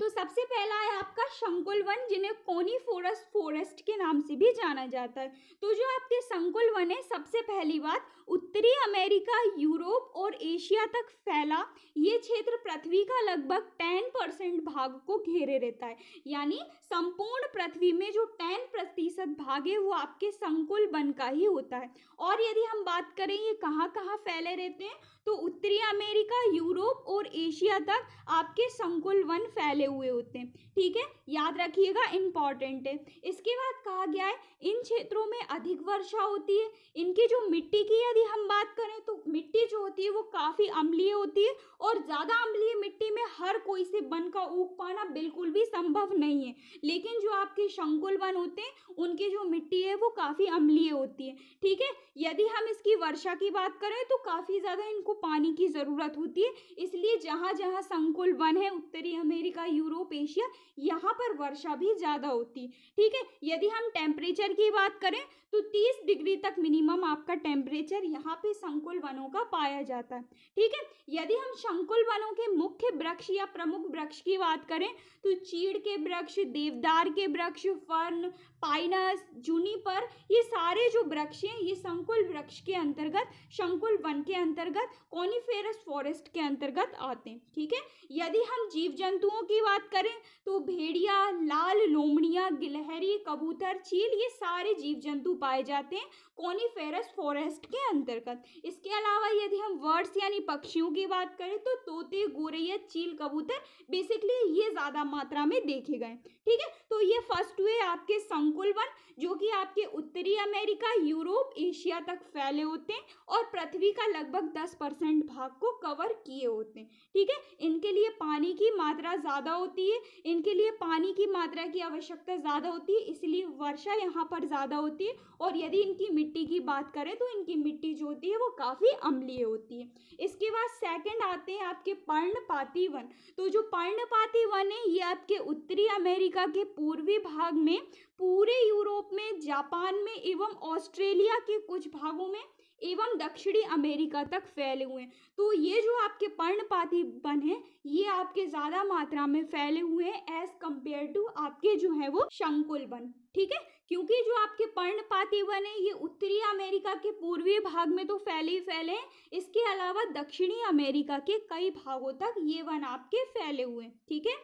[SPEAKER 1] तो सबसे पहला है आपका शंकुल वन, जिन्हें कोनीफोरस फॉरेस्ट के नाम से भी जाना जाता है। तो जो आपके शंकुल वन है, सबसे पहली बात, उत्तरी अमेरिका, यूरोप और एशिया तक फैला ये क्षेत्र पृथ्वी का लगभग 10% भाग को घेरे रहता है। यानी संपूर्ण पृथ्वी में जो 10% भाग है वो आपके शंकुल वन का ही होता है। और यदि हम बात करें ये कहाँ कहाँ फैले रहते हैं, तो उत्तरी अमेरिका, यूरोप और एशिया तक आपके संकुल वन फैले हुए होते हैं। ठीक है, याद रखिएगा, इंपॉर्टेंट है। इसके बाद कहा गया है इन क्षेत्रों में अधिक वर्षा होती है। इनकी जो मिट्टी की यदि हम बात करें तो मिट्टी जो होती है वो काफ़ी अम्लीय होती है, और ज़्यादा अम्लीय मिट्टी में हर कोई से वन का उग पाना बिल्कुल भी संभव नहीं है। लेकिन जो आपके शंकुल वन होते हैं उनकी जो मिट्टी है वो काफ़ी अम्लीय होती है। ठीक है, यदि हम इसकी वर्षा की बात करें तो काफ़ी ज़्यादा इनको पानी की ज़रूरत होती है, इसलिए जहाँ जहाँ संकुल वन है, उत्तरी अमेरिका, यूरोप, एशिया, यहाँ पर वर्षा भी ज़्यादा होती है। ठीक है, यदि हम टेम्परेचर की बात करें तो 30 डिग्री तक मिनिमम आपका टेम्परेचर यहाँ पे संकुल वनों का पाया जाता है। ठीक है, यदि हम संकुल वनों के मुख्य वृक्ष या प्रमुख वृक्ष की बात करें तो चीड़ के वृक्ष, देवदार के वृक्ष, फर्न, पाइनस, जूनिपर, ये सारे जो वृक्ष हैं ये संकुल वृक्ष के अंतर्गत, संकुल वन के अंतर्गत, कॉनिफेरस फॉरेस्ट के अंतर्गत आते हैं। ठीक है, यदि हम जीव जंतुओं की बात करें तो भेड़िया, लाल लोमड़ियाँ, गिलहरी, कबूतर, चील, ये सारे जीव जंतु पाए जाते हैं कॉनिफेरस फॉरेस्ट के अंतर्गत। इसके अलावा यदि हम बर्ड्स यानी पक्षियों की बात करें तो तोते, गोरैया, चील, कबूतर, बेसिकली ये ज़्यादा मात्रा में देखे गए। ठीक है, तो ये फर्स्ट हुए आपके संकुल वन, जो कि आपके उत्तरी अमेरिका, यूरोप, एशिया तक फैले होते हैं और पृथ्वी का लगभग 10% भाग को कवर किए होते हैं। ठीक है, इनके लिए पानी की मात्रा ज़्यादा होती है, इनके लिए पानी की मात्रा की आवश्यकता ज़्यादा होती है, इसलिए वर्षा यहाँ पर ज़्यादा होती है। और यदि इनकी मिट्टी की बात करें तो इनकी मिट्टी जो होती है वो काफ़ी अम्लीय होती है। इसके बाद सेकंड आते हैं आपके पर्णपाती वन। तो जो पर्णपाती वन है ये आपके उत्तरी अमेरिका के पूर्वी भाग में, पूरे यूरोप में, जापान में एवं ऑस्ट्रेलिया के कुछ भागों में एवं दक्षिणी अमेरिका तक फैले हुए हैं। तो ये जो आपके पर्णपाती वन है ये आपके ज़्यादा मात्रा में फैले हुए हैं एज कंपेयर टू आपके जो है वो शंकुल वन। ठीक है, क्योंकि जो आपके पर्णपाती वन है ये उत्तरी अमेरिका के पूर्वी भाग में तो फैले ही फैले हैं, इसके अलावा दक्षिणी अमेरिका के कई भागों तक ये वन आपके फैले हुए हैं। ठीक है,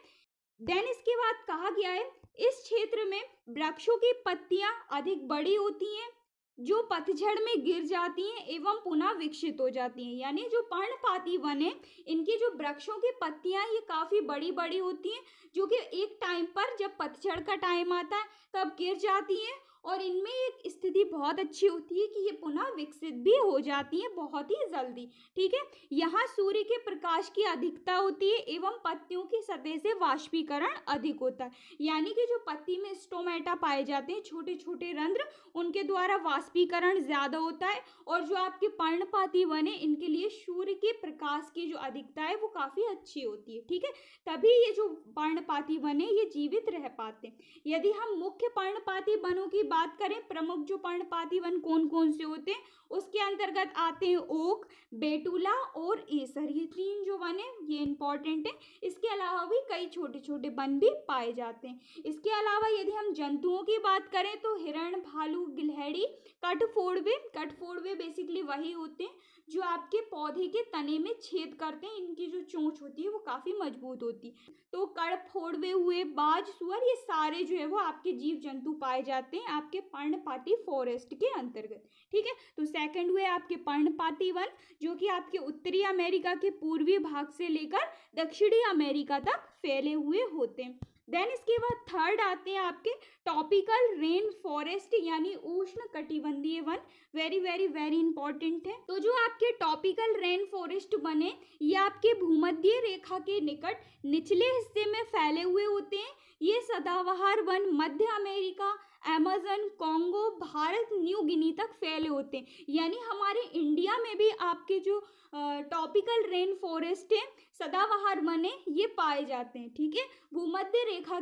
[SPEAKER 1] देन इसके बाद कहा गया है इस क्षेत्र में वृक्षों की पत्तियां अधिक बड़ी होती हैं जो पतझड़ में गिर जाती हैं एवं पुनः विकसित हो जाती हैं। यानी जो पर्णपाती वन है इनकी जो वृक्षों की पत्तियां ये काफ़ी बड़ी बड़ी होती हैं, जो कि एक टाइम पर जब पतझड़ का टाइम आता है तब गिर जाती हैं, और इनमें एक स्थिति बहुत अच्छी होती है कि ये पुनः विकसित भी हो जाती हैं बहुत ही जल्दी। ठीक है, यहाँ सूर्य के प्रकाश की अधिकता होती है एवं पत्तियों की सतह से वाष्पीकरण अधिक होता है। यानी कि जो पत्ती में स्टोमेटा पाए जाते हैं, छोटे छोटे रंध्र, उनके द्वारा वाष्पीकरण ज़्यादा होता है। और जो आपके पर्णपाती वन है इनके लिए सूर्य के प्रकाश की जो अधिकता है वो काफ़ी अच्छी होती है। ठीक है, तभी ये जो पर्णपाती वन है ये जीवित रह पाते हैं। यदि हम मुख्य पर्णपाती वनों की बात करें, प्रमुख जो पर्णपाती वन कौन कौन से होते हैं, उसके अंतर्गत आते हैं ओक, बेटुला और एसर। ये तीन जो वन है ये इंपॉर्टेंट है। इसके अलावा भी कई छोटे छोटे वन भी पाए जाते हैं। इसके अलावा यदि हम जंतुओं की बात करें तो हिरण, भालू, गिलहरी, कठफोड़वे बेसिकली वही होते हैं जो आपके पौधे के तने में छेद करते हैं। इनकी जो चोंच होती है वो काफ़ी मजबूत होती है। तो कठफोड़वे हुए, बाज, सुअर, ये सारे जो है वो आपके जीव जंतु पाए जाते हैं आपके पर्णपाती फॉरेस्ट के अंतर्गत। ठीक है, तो सेकंड हुए आपके पर्णपाती वन जो कि आपके उत्तरी अमेरिका के पूर्वी भाग से लेकर दक्षिणी अमेरिका तक फैले हुए होते हैं। देन इसके बाद थर्ड आते हैं आपके टॉपिकल रेन फॉरेस्ट यानी उष्ण कटिबंधीय one. Very very very important है। तो जो आपके टॉपिकल रेन फॉरेस्ट बने ये आपके भूमध्य रेखा के निकट निचले हिस्से में फैले हुए होते हैं। ये सदाबहार वन मध्य America, Amazon, Congo, Bharat, New Guinea तक फैले होते हैं। यानी हमारे इंडिया में भी आपके जो टॉपिकल रेन फॉरेस्ट है, सदाबहार वन है, ये पाए जाते हैं। ठीक है, भूमध्य रेखा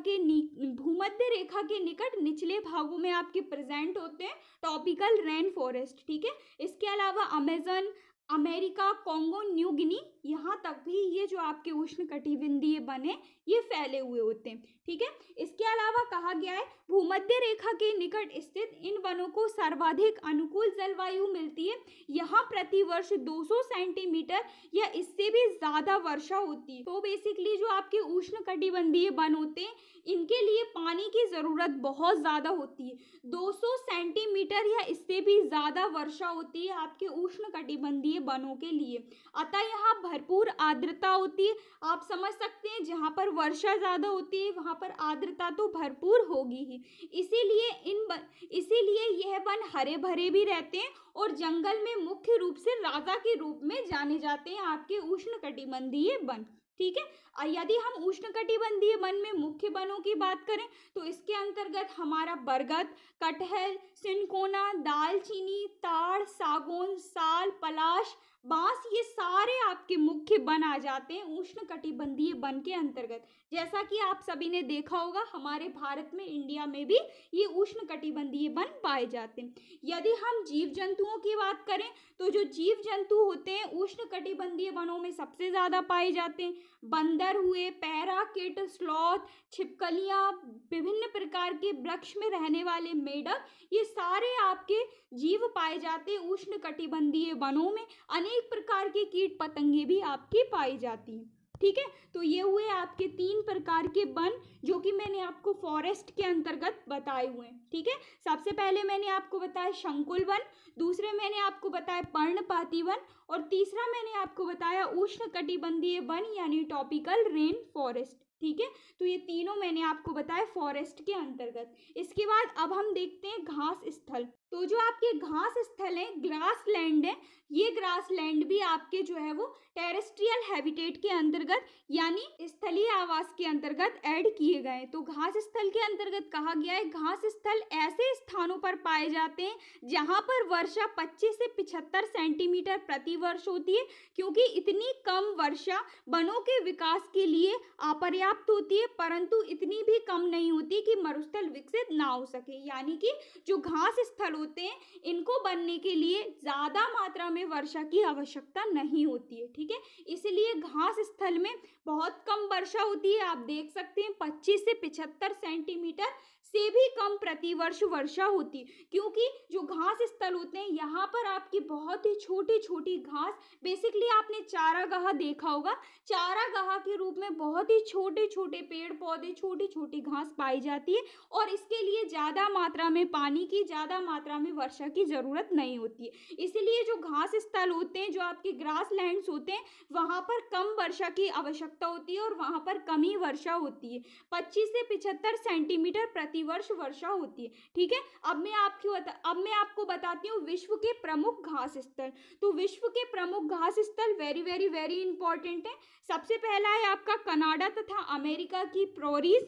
[SPEAKER 1] के निकट निचले भागों में आपके प्रेजेंट होते हैं टॉपिकल रेन फॉरेस्ट। ठीक है, इसके अलावा Amazon, America, Congo, New Guinea, यहाँ तक भी ये जो आपके उष्णकटिबंधीय वन है ये फैले हुए होते हैं। ठीक है, इसके अलावा कहा गया है भूमध्य रेखा के निकट स्थित इन वनों को सर्वाधिक अनुकूल जलवायु मिलती है। यहाँ प्रतिवर्ष 200 सेंटीमीटर या इससे भी ज्यादा वर्षा होती है। तो बेसिकली जो आपके उष्णकटिबंधीय वन होते हैं इनके लिए पानी की जरूरत बहुत ज्यादा होती है। 200 सेंटीमीटर या इससे भी ज्यादा वर्षा होती है आपके उष्णकटिबंधीय वनों के लिए। अतः यहाँ भरपूर आर्द्रता होती है। आप समझ सकते हैं जहाँ पर वर्षा ज्यादा होती है वहाँ पर आर्द्रता तो भरपूर होगी ही। इसीलिए यह वन हरे भरे भी रहते हैं और जंगल में मुख्य रूप से राजा के रूप में जाने जाते हैं आपके उष्णकटिबंधीय वन। ठीक है, यदि हम उष्णकटिबंधीय वन में मुख्य वनों की बात करें तो इसके अंतर्गत हमारा बरगद, कटहल, सिनकोना, दालचीनी, ताड़, सागौन, साल, पलाश, बांस, ये सारे आपके मुख्य वन आ जाते हैं उष्णकटिबंधीय वन के अंतर्गत। जैसा कि आप सभी ने देखा होगा हमारे भारत में, इंडिया में भी ये उष्णकटिबंधीय वन पाए जाते हैं। यदि हम जीव जंतुओं की बात करें तो जो जीव जंतु होते हैं उष्णकटिबंधीय वनों में सबसे ज्यादा पाए जाते हैं। बंदर हुए, पैराकिट, स्लॉथ, छिपकलियां, विभिन्न प्रकार के वृक्ष में रहने वाले मेढक, ये सारे आपके जीव पाए जाते हैं उष्णकटिबंधीय वनों में। अनेक प्रकार के कीट पतंगे भी आपकी पाई जाती हैं। ठीक है, तो ये हुए आपके 3 प्रकार के वन जो कि मैंने आपको फॉरेस्ट के अंतर्गत बताए हुए हैं। ठीक है, सबसे पहले मैंने आपको बताया शंकुल वन, दूसरे मैंने आपको बताया पर्णपाती वन और तीसरा मैंने आपको बताया उष्णकटिबंधीय वन यानी ट्रॉपिकल रेन फॉरेस्ट। ठीक है, तो ये तीनों मैंने आपको बताया फॉरेस्ट के अंतर्गत। इसके बाद अब हम देखते हैं घास स्थल। तो जो आपके घास स्थल है, ग्रास लैंड है, ये ग्रास लैंड भी आपके जो है वो टेरेस्ट्रियल हैबिटेट के अंतर्गत यानी स्थलीय आवास के अंतर्गत ऐड किए गए। तो घास स्थल के अंतर्गत कहा गया है घास स्थल ऐसे स्थानों पर पाए जाते हैं जहां पर वर्षा 25 से 75 सेंटीमीटर प्रति वर्ष होती है, क्योंकि इतनी कम वर्षा वनों के विकास के लिए अपर्याप्त होती है, परंतु इतनी भी कम नहीं होती कि मरुस्थल विकसित ना हो सके। यानी कि जो घास स्थल होते हैं इनको बनने के लिए ज्यादा मात्रा में वर्षा की आवश्यकता नहीं होती है। ठीक है, इसलिए घास स्थल में बहुत कम वर्षा होती है। आप देख सकते हैं 25 से 75 सेंटीमीटर से भी कम प्रतिवर्ष वर्षा होती है, क्योंकि जो घास स्थल होते हैं यहाँ पर आपकी बहुत ही छोटी छोटी घास, बेसिकली आपने चारागाह देखा होगा, चारागाह के रूप में बहुत ही छोटे छोटे पेड़ पौधे, छोटी छोटी घास पाई जाती है और इसके लिए ज्यादा मात्रा में पानी की, ज्यादा मात्रा में वर्षा की जरूरत नहीं होती है। इसलिए जो घास स्थल होते हैं, जो आपके ग्रास लैंड्स होते हैं, वहां पर कम वर्षा की आवश्यकता होती है और वहां पर कम ही वर्षा होती है। 25 से 75 सेंटीमीटर प्रतिवर्ष वर्षा होती है। ठीक है, अब मैं आपको बताती हूँ विश्व के प्रमुख घास स्थल। तो विश्व के प्रमुख घास स्थल वेरी वेरी वेरी इंपॉर्टेंट है। सबसे पहला है आपका कनाडा तथा अमेरिका की प्रोरीज,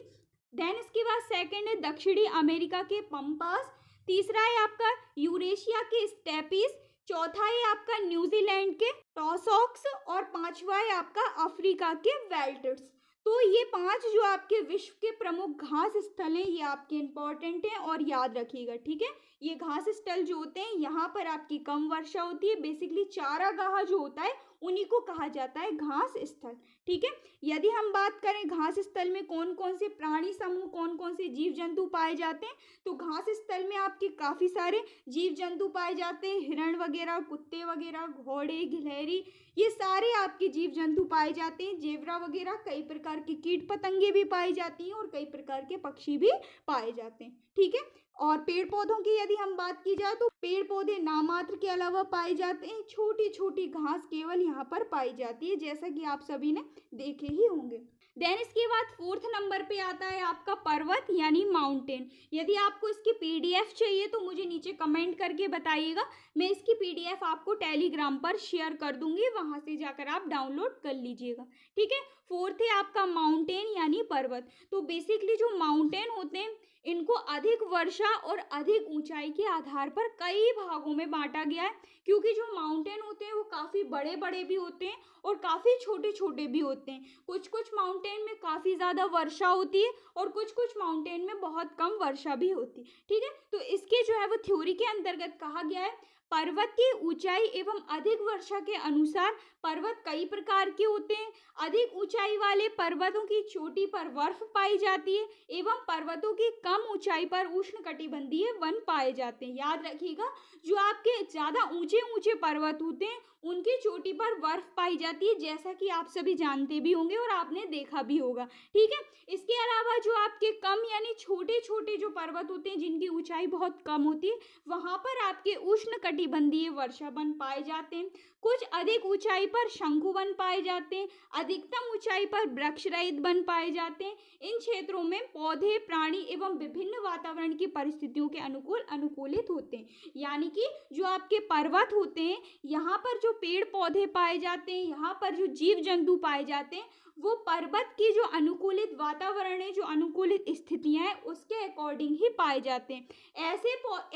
[SPEAKER 1] देन इसके बाद सेकंड है दक्षिणी अमेरिका के पंपास, तीसरा है आपका यूरेशिया के स्टेपीज, चौथा है आपका न्यूजीलैंड के टॉसॉक्स और पांचवा है आपका अफ्रीका के वेल्टर्स। तो ये 5 जो आपके विश्व के प्रमुख घास स्थल हैं ये आपके इंपॉर्टेंट हैं और याद रखिएगा। ठीक है, ये घास स्थल जो होते हैं यहाँ पर आपकी कम वर्षा होती है। बेसिकली चारागाह जो होता है उन्हीं को कहा जाता है घास स्थल। ठीक है, यदि हम बात करें घास स्थल में कौन कौन से प्राणी समूह, कौन कौन से जीव जंतु पाए जाते हैं, तो घास स्थल में आपके काफी सारे जीव जंतु पाए जाते हैं। हिरण वगैरह, कुत्ते वगैरह, घोड़े, गिलहरी, ये सारे आपके जीव जंतु पाए जाते हैं। जेब्रा वगैरह, कई प्रकार के कीट पतंगे भी पाई जाती हैं और कई प्रकार के पक्षी भी पाए जाते हैं। ठीक है, और पेड़ पौधों की यदि हम बात की जाए तो पेड़ पौधे नामात्र के अलावा पाए जाते हैं। छोटी छोटी घास केवल यहाँ पर पाई जाती है, जैसा कि आप सभी ने देखे ही होंगे। देन इसके बाद 4th नंबर पे आता है आपका पर्वत यानी माउंटेन। यदि आपको इसकी पीडीएफ चाहिए तो मुझे नीचे कमेंट करके बताइएगा, मैं इसकी पीडीएफ आपको टेलीग्राम पर शेयर कर दूंगी, वहां से जाकर आप डाउनलोड कर लीजिएगा। ठीक है, 4th है आपका माउंटेन यानी पर्वत। तो बेसिकली जो माउंटेन होते हैं इनको अधिक वर्षा और अधिक ऊंचाई के आधार पर कई भागों में बांटा गया है, क्योंकि जो माउंटेन होते हैं वो काफ़ी बड़े बड़े भी होते हैं और काफ़ी छोटे छोटे भी होते हैं। कुछ कुछ माउंटेन में काफ़ी ज़्यादा वर्षा होती है और कुछ कुछ माउंटेन में बहुत कम वर्षा भी होती है। ठीक है, तो इसके जो है वो थ्योरी के अंतर्गत कहा गया है पर्वतीय ऊंचाई एवं अधिक वर्षा के अनुसार पर्वत कई प्रकार के होते हैं। अधिक ऊंचाई वाले पर्वतों की चोटी पर बर्फ पाई जाती है एवं पर्वतों की कम ऊंचाई पर उष्णकटिबंधीय वन पाए जाते हैं। याद रखिएगा, जो आपके ज़्यादा ऊंचे ऊंचे पर्वत होते हैं उनकी चोटी पर बर्फ पाई जाती है, जैसा कि आप सभी जानते भी होंगे और आपने देखा भी होगा। ठीक है, इसके अलावा जो आपके कम यानी छोटे छोटे जो पर्वत होते हैं जिनकी ऊंचाई बहुत कम होती है, वहां पर आपके उष्णकटिबंधीय वर्षावन पाए जाते हैं। कुछ अधिक ऊंचाई पर शंकु वन पाए जाते हैं, अधिकतम ऊंचाई पर वृक्ष रहित वन पाए जाते हैं। इन क्षेत्रों में पौधे, प्राणी एवं विभिन्न वातावरण की परिस्थितियों के अनुकूल अनुकूलित होते हैं। यानी कि जो आपके पर्वत होते हैं, यहाँ पर जो पेड़ पौधे पाए जाते हैं, यहाँ पर जो जीव जंतु पाए जाते हैं, वो पर्वत की जो अनुकूलित वातावरण है, जो अनुकूलित स्थितियां हैं, उसके अकॉर्डिंग ही पाए जाते हैं।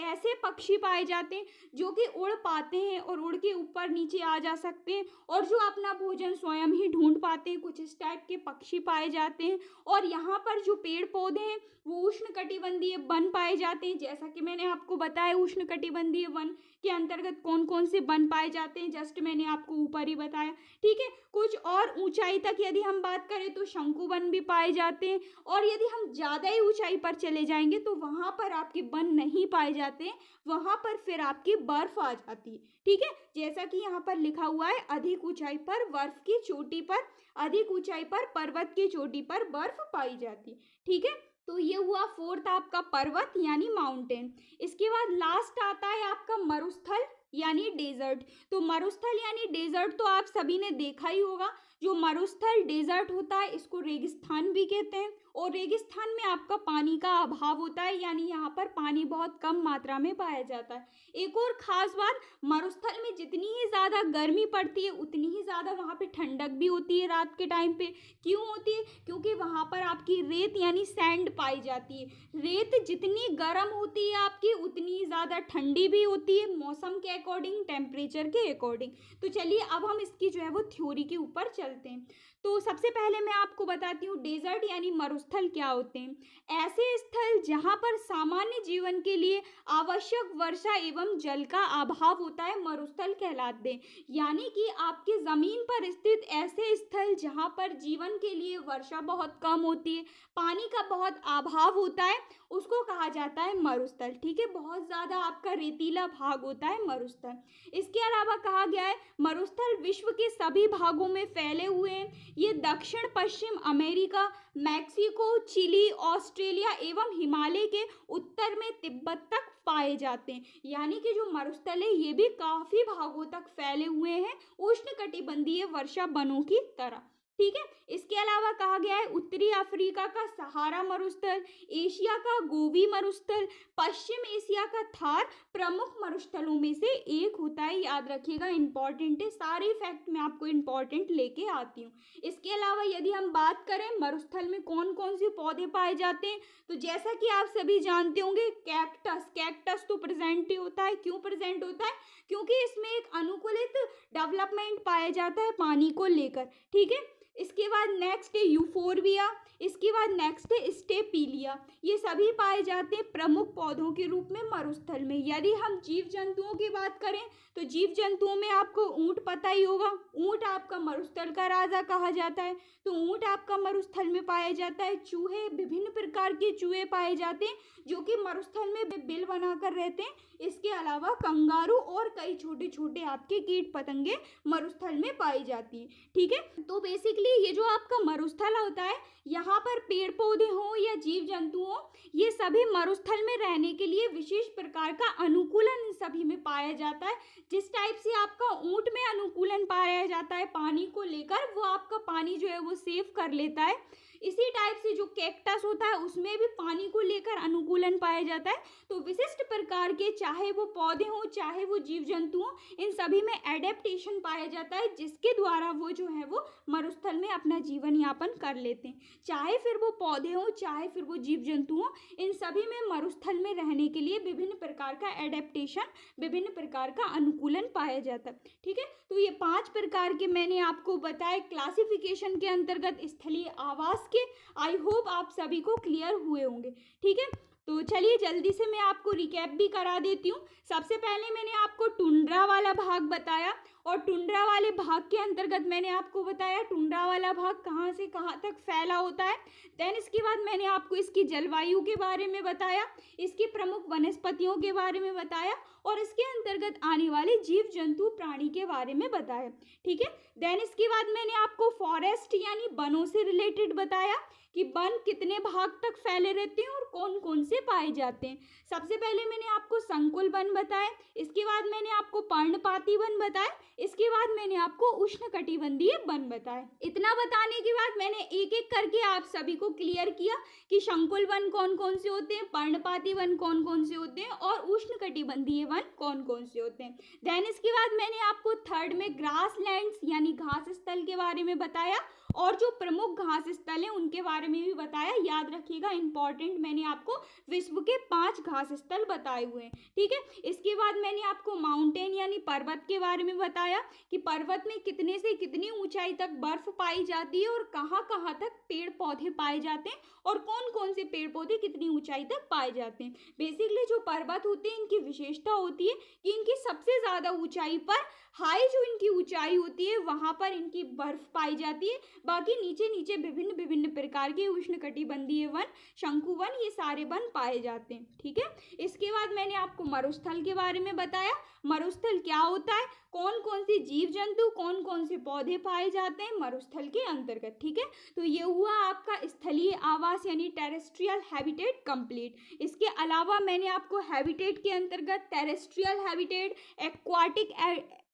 [SPEAKER 1] ऐसे पक्षी पाए जाते हैं जो कि उड़ पाते हैं और उड़ के ऊपर नीचे आ जा सकते हैं और जो अपना भोजन स्वयं ही ढूंढ पाते हैं। कुछ इस टाइप के पक्षी पाए जाते हैं। और यहाँ पर जो पेड़ पौधे हैं वो उष्णकटिबंधीय वन पाए जाते हैं। जैसा कि मैंने आपको बताया, उष्णकटिबंधीय वन के अंतर्गत कौन कौन से वन पाए जाते हैं, जस्ट मैंने आपको ऊपर ही बताया। ठीक है, कुछ और ऊंचाई तक यदि हम बात करें तो शंकु वन भी पाए जाते हैं, और यदि हम ज़्यादा ही ऊंचाई पर चले जाएंगे तो वहाँ पर आपके वन नहीं पाए जाते हैं, वहाँ पर फिर आपकी बर्फ आ जाती है। ठीक है, जैसा कि यहाँ पर लिखा हुआ है, अधिक ऊंचाई पर बर्फ की चोटी पर, अधिक ऊंचाई पर पर्वत की चोटी पर बर्फ पाई जाती है। ठीक है, तो ये हुआ फोर्थ आपका पर्वत यानी माउंटेन। इसके बाद लास्ट आता है आपका मरुस्थल यानी डेजर्ट। तो मरुस्थल यानी डेजर्ट तो आप सभी ने देखा ही होगा। जो मरुस्थल डेजर्ट होता है इसको रेगिस्तान भी कहते हैं, और रेगिस्तान में आपका पानी का अभाव होता है, यानी यहाँ पर पानी बहुत कम मात्रा में पाया जाता है। एक और खास बात, मरुस्थल में जितनी ही ज़्यादा गर्मी पड़ती है उतनी ही ज़्यादा वहाँ पे ठंडक भी होती है रात के टाइम पे। क्यों होती है? क्योंकि वहाँ पर आपकी रेत यानी सैंड पाई जाती है। रेत जितनी गर्म होती है आपकी उतनी ज़्यादा ठंडी भी होती है, मौसम के अकॉर्डिंग, टेम्परेचर के अकॉर्डिंग। तो चलिए अब हम इसकी जो है वो थ्योरी के ऊपर चलते हैं। तो सबसे पहले मैं आपको बताती हूँ डेजर्ट यानी मरुस्थल क्या होते हैं। ऐसे स्थल जहाँ पर सामान्य जीवन के लिए आवश्यक वर्षा एवं जल का अभाव होता है मरुस्थल कहलाते हैं। यानी कि आपके ज़मीन पर स्थित ऐसे स्थल जहाँ पर जीवन के लिए वर्षा बहुत कम होती है, पानी का बहुत अभाव होता है, उसको कहा जाता है मरुस्थल। ठीक है, बहुत ज़्यादा आपका रेतीला भाग होता है मरुस्थल। इसके अलावा कहा गया है मरुस्थल विश्व के सभी भागों में फैले हुए हैं। ये दक्षिण पश्चिम अमेरिका, मैक्सिको, चिली, ऑस्ट्रेलिया एवं हिमालय के उत्तर में तिब्बत तक पाए जाते हैं। यानी कि जो मरुस्थल है ये भी काफ़ी भागों तक फैले हुए हैं उष्णकटिबंधीय वर्षा वनों की तरह। ठीक है, इसके अलावा कहा गया है उत्तरी अफ्रीका का सहारा मरुस्थल, एशिया का गोबी मरुस्थल, पश्चिम एशिया का थार प्रमुख मरुस्थलों में से एक होता है। याद रखिएगा, इंपॉर्टेंट है, सारे फैक्ट मैं आपको इंपॉर्टेंट लेके आती हूँ। इसके अलावा यदि हम बात करें मरुस्थल में कौन कौन से पौधे पाए जाते हैं, तो जैसा कि आप सभी जानते होंगे कैक्टस तो प्रेजेंट ही होता है। क्यों प्रेजेंट होता है? क्योंकि इसमें एक अनुकूलित डेवलपमेंट पाया जाता है पानी को लेकर। ठीक है, इसके बाद नेक्स्ट है यूफोरबिया, इसके बाद नेक्स्ट है स्टेपीलिया। ये सभी पाए जाते हैं प्रमुख पौधों के रूप में मरुस्थल में। यदि हम जीव जंतुओं की बात करें तो जीव जंतुओं में आपको ऊंट पता ही होगा। ऊंट आपका मरुस्थल का राजा कहा जाता है, तो ऊंट आपका मरुस्थल में पाया जाता है। चूहे, विभिन्न प्रकार के चूहे पाए जाते हैं जो कि मरुस्थल में बिल बनाकर रहते हैं। इसके अलावा कंगारू और कई छोटे छोटे आपके कीट पतंगे मरुस्थल में पाई जाती है। ठीक है, तो बेसिकली ये जो आपका मरुस्थल होता है, यहाँ पर पेड़ पौधे हों या जीव जंतु हों, ये सभी मरुस्थल में रहने के लिए विशेष प्रकार का अनुकूलन इन सभी में पाया जाता है। जिस टाइप से आपका ऊंट में अनुकूलन पाया जाता है पानी को लेकर, वो आपका पानी जो है वो सेव कर लेता है। इसी टाइप से जो कैक्टस होता है उसमें भी पानी को लेकर अनुकूलन पाया जाता है। तो विशिष्ट प्रकार के, चाहे वो पौधे हों चाहे वो जीव जंतु हों, इन सभी में एडेप्टेशन पाया जाता है, जिसके द्वारा वो जो है वो मरुस्थल में अपना जीवन यापन कर लेते हैं। चाहे फिर वो पौधे हों चाहे फिर वो जीव जंतु हों, इन सभी में मरुस्थल में रहने के लिए विभिन्न प्रकार का एडेप्टेशन, विभिन्न प्रकार का अनुकूलन पाया जाता है। ठीक है, तो ये 5 प्रकार के मैंने आपको बताए क्लासिफिकेशन के अंतर्गत स्थलीय आवास के। आई होप आप सभी को क्लियर हुए होंगे। ठीक है, तो चलिए जल्दी से मैं आपको रिकैप भी करा देती हूँ। सबसे पहले मैंने आपको टुंड्रा वाला भाग बताया और टुंड्रा वाले भाग के अंतर्गत मैंने आपको बताया टुंड्रा वाला भाग कहाँ से कहाँ तक फैला होता है। देन इसके बाद मैंने आपको इसकी जलवायु के बारे में बताया, इसकी प्रमुख वनस्पतियों के बारे में बताया और इसके अंतर्गत आने वाले जीव जंतु प्राणी के बारे में बताया। ठीक है, देन इसके बाद मैंने आपको फॉरेस्ट यानी वनों से रिलेटेड बताया कि वन कितने भाग तक फैले रहते हैं और कौन कौन से पाए जाते हैं। सबसे पहले मैंने आपको संकुल वन बताया, इसके बाद मैंने आपको पर्णपाती वन बताया, इसके बाद मैंने आपको उष्णकटिबंधीय वन बताया। इतना बताने के बाद मैंने एक एक करके आप सभी को क्लियर किया कि संकुल वन कौन कौन से होते हैं, पर्णपाती वन कौन कौन से होते हैं और उष्णकटिबंधीय वन कौन कौन से होते हैं। देन इसके बाद मैंने आपको थर्ड में ग्रास लैंड्स यानी घास स्थल के बारे में बताया और जो प्रमुख घास स्थल हैं उनके बारे में भी बताया। याद रखिएगा, इंपॉर्टेंट, मैंने आपको विश्व के 5 घास स्थल बताए हुए हैं। ठीक है, इसके बाद मैंने आपको माउंटेन यानी पर्वत के बारे में बताया कि पर्वत में कितने से कितनी ऊंचाई तक बर्फ पाई जाती है और कहाँ कहाँ तक पेड़ पौधे पाए जाते हैं और कौन कौन से पेड़ पौधे कितनी ऊंचाई तक पाए जाते हैं। बेसिकली जो पर्वत होते हैं इनकी विशेषता होती है कि इनकी सबसे ज़्यादा ऊंचाई पर हाई जो इनकी ऊंचाई होती है वहाँ पर इनकी बर्फ पाई जाती है। बाकी नीचे नीचे विभिन्न विभिन्न प्रकार के उष्णकटिबंधीय वन, शंकु वन, ये सारे वन पाए जाते हैं। ठीक है, इसके बाद मैंने आपको मरुस्थल के बारे में बताया। मरुस्थल क्या होता है, कौन कौन से जीव जंतु कौन कौन से पौधे पाए जाते हैं मरुस्थल के अंतर्गत। ठीक है, तो ये हुआ आपका स्थलीय आवास यानी टेरेस्ट्रियल हैबिटेट कंप्लीट। इसके अलावा मैंने आपको हैबिटेट के अंतर्गत टेरेस्ट्रियल हैबिटेट,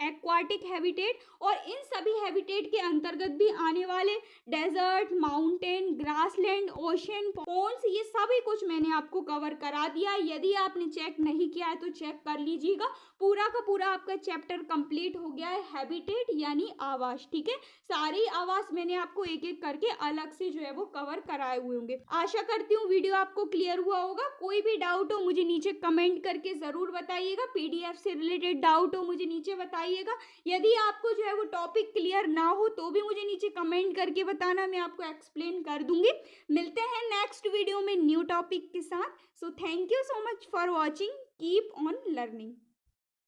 [SPEAKER 1] एक्वाटिक हैबिटेट और इन सभी हैबिटेट के अंतर्गत भी आने वाले desert, mountain, grassland, ocean, ponds, ये सभी कुछ मैंने आपको कवर करा दिया। यदि आपने चेक नहीं किया है तो चेक कर लीजिएगा। पूरा का पूरा आपका चैप्टर कंप्लीट हो गया है, हैबिटेट यानी आवास। ठीक है, सारे आवास मैंने आपको एक एक करके अलग से जो है वो कवर कराए हुए होंगे। आशा करती हूँ वीडियो आपको क्लियर हुआ होगा। कोई भी डाउट हो मुझे नीचे कमेंट करके जरूर बताइएगा। पीडीएफ से रिलेटेड डाउट हो मुझे नीचे बताइएगा। यदि आपको जो है वो टॉपिक क्लियर ना हो तो भी मुझे नीचे कमेंट करके बताना, मैं आपको एक्सप्लेन कर दूंगी। मिलते हैं नेक्स्ट वीडियो में न्यू टॉपिक के साथ। So thank you so much for watching. Keep on learning.